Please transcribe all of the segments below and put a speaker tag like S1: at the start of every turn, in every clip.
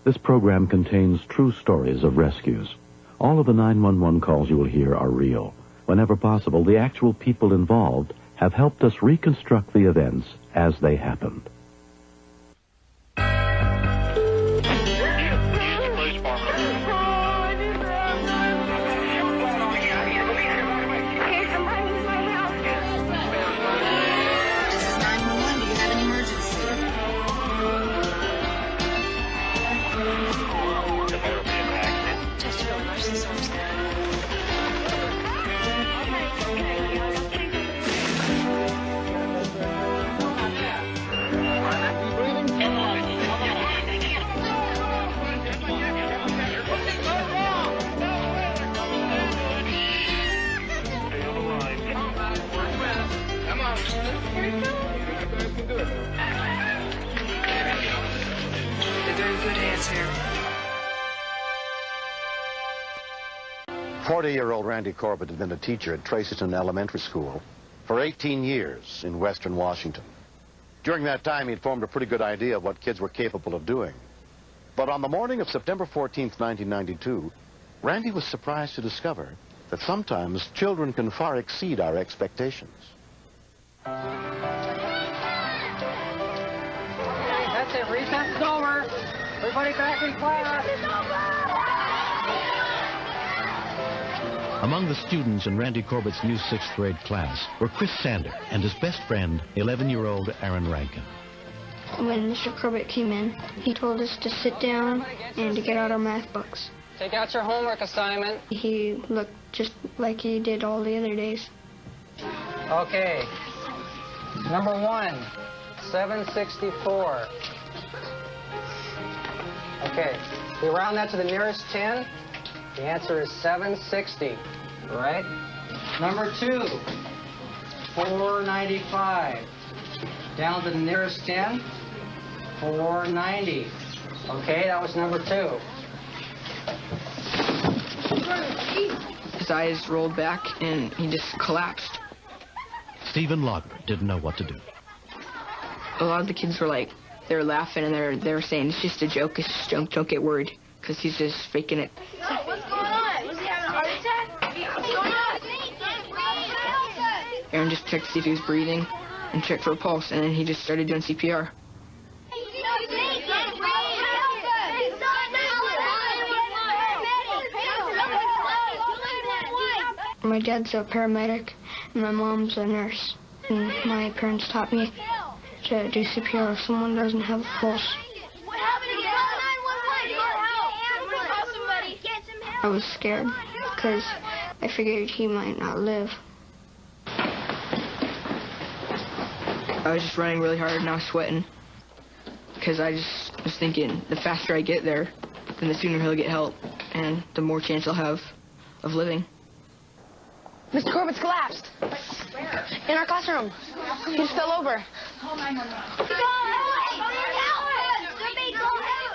S1: This program contains true stories of rescues. All of the 911 calls you will hear are real. Whenever possible, the actual people involved have helped us reconstruct the events as they happened.
S2: They're good hands here.
S3: 40-year-old Randy Corbett had been a teacher at Tracyton Elementary School for 18 years in Western Washington. During that time, he'd formed a pretty good idea of what kids were capable of doing. But on the morning of September 14th, 1992, Randy was surprised to discover that sometimes children can far exceed our expectations.
S4: That's it. Recess is over. Everybody back in class.
S1: Among the students in Randy Corbett's new 6th grade class were Chris Sander and his best friend, 11-year-old Aaron Rankin.
S5: When Mr. Corbett came in, he told us to sit down and to get out our math books.
S4: Take out your homework assignment.
S5: He looked just like he did all the other days.
S4: Okay. Number 1, 764. Okay. We round that to the nearest 10. The answer is 760, right? Number 2, 495. Down to the nearest 10, 490. Okay, that was number 2.
S6: His eyes rolled back and he just collapsed.
S1: Stephen Laugner didn't know what to do.
S6: A lot of the kids were like, they were laughing and they were saying, it's just a joke, it's just a joke, don't get worried, because he's just faking it.
S7: What's going on? Was he having a heart attack? What's going on?
S6: Aaron just checked to see if he was breathing and checked for a pulse, and then he just started doing CPR.
S5: My dad's a paramedic, and my mom's a nurse. And my parents taught me to do CPR if someone doesn't have a pulse. I was scared because I figured he might not live.
S6: I was just running really hard and I was sweating because I just was thinking the faster I get there, then the sooner he'll get help and the more chance I'll have of living.
S7: Mr. Corbett's collapsed.
S2: Where?
S7: In our classroom. He just fell over.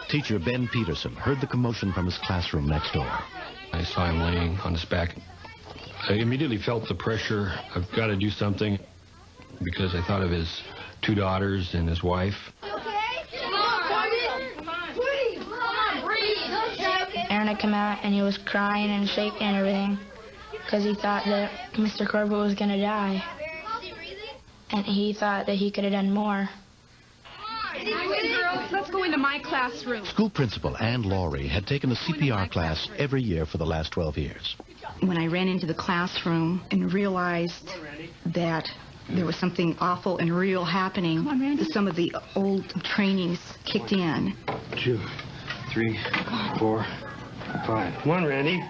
S1: Teacher Ben Peterson heard the commotion from his classroom next door.
S8: I saw him laying on his back. I immediately felt the pressure. I've got to do something because I thought of his 2 daughters and his wife.
S5: Aaron had come out and he was crying and shaking and everything because he thought that Mr. Corbett was going to die. And he thought that he could have done more.
S2: Girls, let's go into my classroom.
S1: School principal Ann Laurie had taken a CPR class every year for the last 12 years.
S9: When I ran into the classroom and realized that there was something awful and real happening, some of the old trainings kicked in.
S8: 2, 3, 4, 5. Come on, Randy.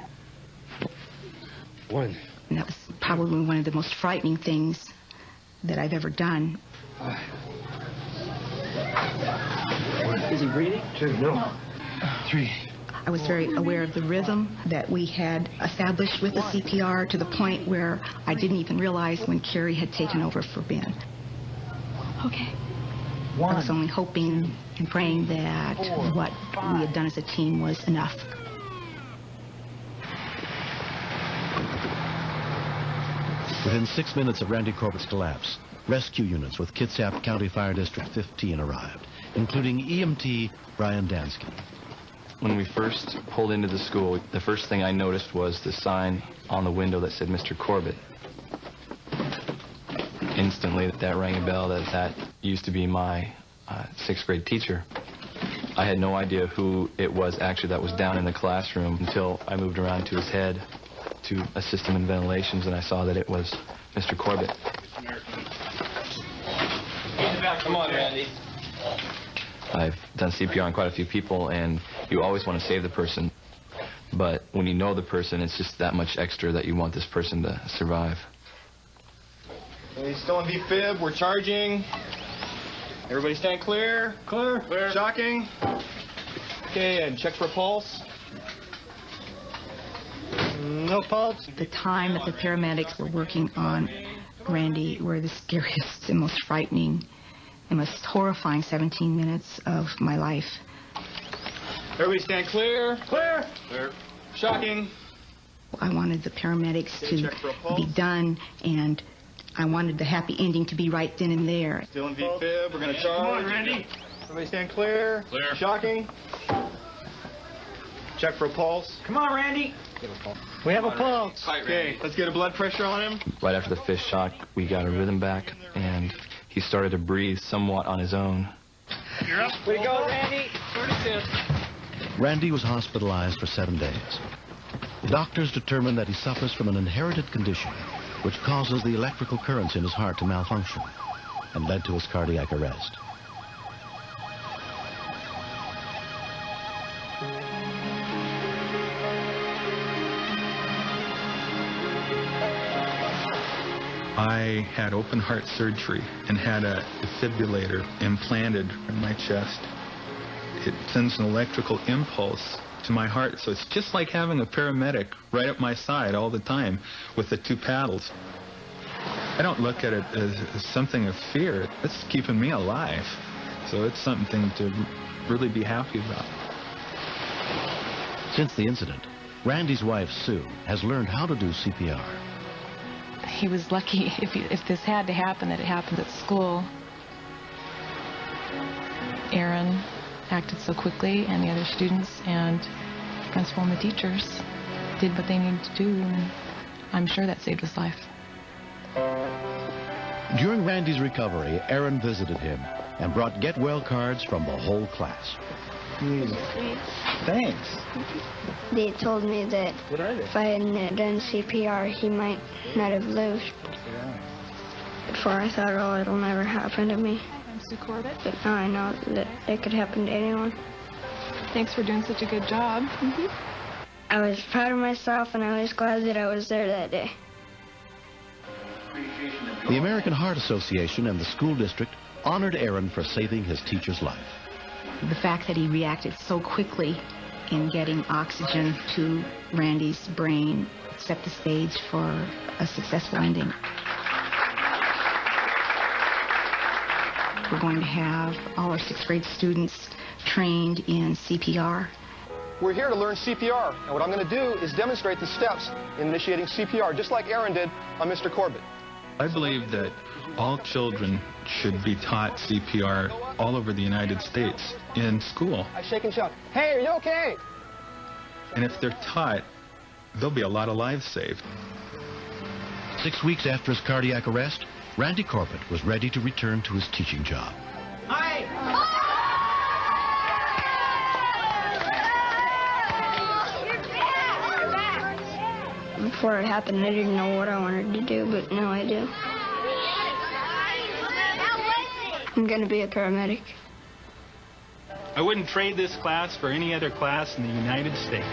S8: 1.
S9: And that was probably one of the most frightening things that I've ever done.
S8: 5. Is he breathing? 2, no. 3.
S9: I was very aware of the rhythm that we had established with the CPR to the point where I didn't even realize when Carrie had taken over for Ben.
S6: Okay.
S9: I was only hoping and praying that what we had done as a team was enough.
S1: Within 6 minutes of Randy Corbett's collapse, rescue units with Kitsap County Fire District 15 arrived, including EMT Brian Dansky.
S10: When we first pulled into the school, the first thing I noticed was the sign on the window that said Mr. Corbett. Instantly, that rang a bell that used to be my 6th grade teacher. I had no idea who it was actually that was down in the classroom until I moved around to his head to assist him in ventilations, and I saw that it was Mr. Corbett.
S11: Come on, Randy.
S10: I've done CPR on quite a few people, and you always want to save the person. But when you know the person, it's just that much extra that you want this person to survive.
S11: Okay, still on V-fib. We're charging. Everybody stand clear. Clear. Clear. Shocking. Okay, and check for pulse. No pulse.
S9: The time that the paramedics were working on Randy were the scariest and most frightening and most horrifying 17 minutes of my life.
S11: Everybody stand clear. Clear. Clear. Shocking.
S9: I wanted the paramedics to be done, and I wanted the happy ending to be right then and there.
S11: Still in V-fib. We're going to charge. Come on, Randy. Everybody stand clear. Clear. Shocking. Check for a pulse.
S4: Come on, Randy. We have a pulse.
S11: Okay, let's get a blood pressure on him.
S10: Right after the fish shock, we got a rhythm back, and he started to breathe somewhat on his own.
S11: You're up.
S4: Way to go, Randy.
S11: 36.
S1: Randy was hospitalized for 7 days. Doctors determined that he suffers from an inherited condition which causes the electrical currents in his heart to malfunction and led to his cardiac arrest.
S12: I had open heart surgery and had a defibrillator implanted in my chest. It sends an electrical impulse to my heart, so it's just like having a paramedic right at my side all the time with the 2 paddles. I don't look at it as something of fear. It's keeping me alive, so it's something to really be happy about.
S1: Since the incident, Randy's wife, Sue, has learned how to do CPR.
S13: He was lucky if this had to happen, that it happened at school. Aaron acted so quickly, and the other students and the principal and the teachers did what they needed to do, and I'm sure that saved his life.
S1: During Randy's recovery, Aaron visited him and brought get well cards from the whole class.
S12: Thanks.
S14: They told me that if I hadn't done CPR, he might not have lived. Before I thought, oh, it'll never happen to me.
S13: I'm Sue Corbett.
S14: But now I know that it could happen to anyone.
S13: Thanks for doing such a good job.
S14: I was proud of myself, and I was glad that I was there that day.
S1: The American Heart Association and the school district honored Aaron for saving his teacher's life.
S9: The fact that he reacted so quickly in getting oxygen to Randy's brain set the stage for a successful ending. We're going to have all our 6th grade students trained in CPR.
S11: We're here to learn CPR, and what I'm going to do is demonstrate the steps in initiating CPR, just like Aaron did on Mr. Corbett.
S12: I believe that all children should be taught CPR all over the United States in school.
S11: I shake and shout, hey, are you okay?
S12: And if they're taught, there'll be a lot of lives saved.
S1: 6 weeks after his cardiac arrest, Randy Corbett was ready to return to his teaching job.
S4: Hi!
S14: Before it happened, I didn't know what I wanted to do, but now I do. I'm going to be a paramedic.
S15: I wouldn't trade this class for any other class in the United States.